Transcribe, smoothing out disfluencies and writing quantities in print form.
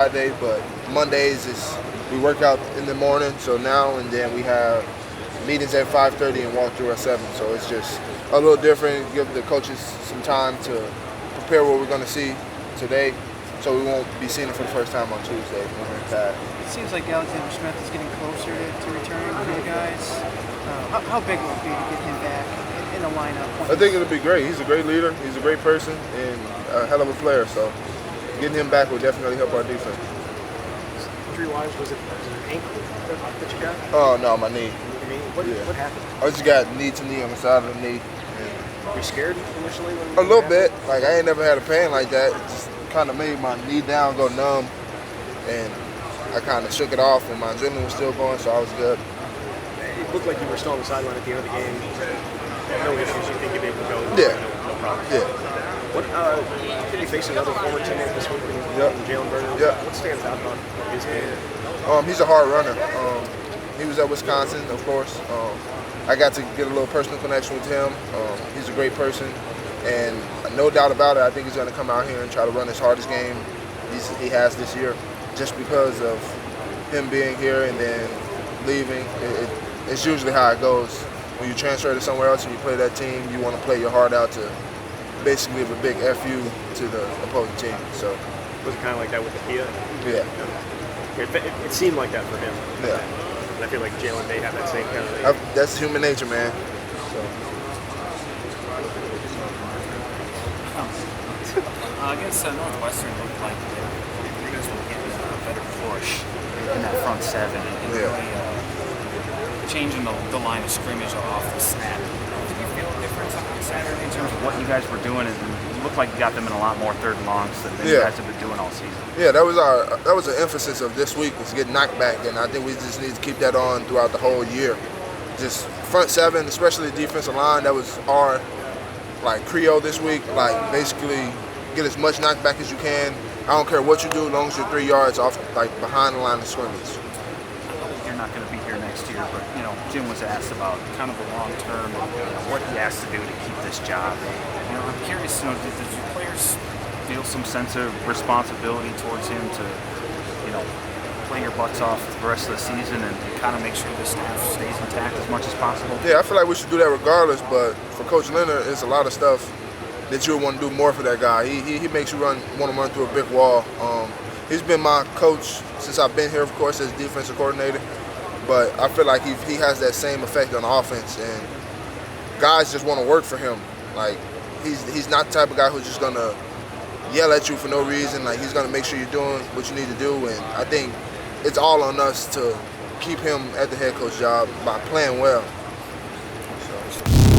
Friday, but Mondays is we work out in the morning. So now and then we have meetings at 5:30 and walk through at 7. So it's just a little different. Give the coaches some time to prepare what we're going to see today, so we won't be seeing it for the first time on Tuesday when we're in Pat. It seems like Alexander Smith is getting closer to returning for you guys. How big will it be to get him back in the lineup? I think it'll be great. He's a great leader. He's a great person and a hell of a player. So getting him back will definitely help our defense. Injury-wise, was it an ankle that you got? Oh no, my knee. What happened? I just got knee to knee on the side of the knee. Were you scared initially? A little bit. Like I ain't never had a pain like that. It just kind of made my knee down go numb, and I kind of shook it off, and my adrenaline was still going, so I was good. It looked like you were still on the sideline at the end of the game. No issues. You think you'd be able to go? Yeah. No problem. Yeah. What? Did you face another former teammate this week? Yep. Jalen Burner. Yep. What stands out about his game? He's a hard runner. He was at Wisconsin, of course. I got to get a little personal connection with him. He's a great person, and no doubt about it, I think he's going to come out here and try to run his hardest game he has this year, just because of him being here and then leaving. It's usually how it goes. When you transfer to somewhere else and you play that team, you want to play your heart out to basically give a big FU to the opposing team. So Was it kind of like that with the Kia? yeah. It seemed like that for him. Yeah. And I feel like Jalen may have that same kind of thing. That's human nature, man. So. Against Northwestern, looked like you guys were getting a better push in that front seven and really changing the line of scrimmage off the snap. Did you feel a difference on Saturday in terms of what you guys were doing? And it looked like you got them in a lot more third and longs than you guys have been doing all season. Yeah, that was an emphasis of this week, was getting knocked back, and I think we just need to keep that on throughout the whole year. Just front seven, especially the defensive line, that was our Creole this week. Basically get as much knockback as you can. I don't care what you do, as long as you're 3 yards off, behind the line of scrimmage. You're not going to be here next year, but Jim was asked about kind of the long term and what he has to do to keep this job. I'm curious, did your players feel some sense of responsibility towards him to, play your butts off the rest of the season and kind of make sure the staff stays intact as much as possible? Yeah, I feel like we should do that regardless, but for Coach Leonard, it's a lot of stuff that you would want to do more for that guy. He makes you want to run through a brick wall. He's been my coach since I've been here, of course, as defensive coordinator, but I feel like he has that same effect on offense, and guys just want to work for him. He's not the type of guy who's just going to yell at you for no reason. He's going to make sure you're doing what you need to do, and I think it's all on us to keep him at the head coach job by playing well. So.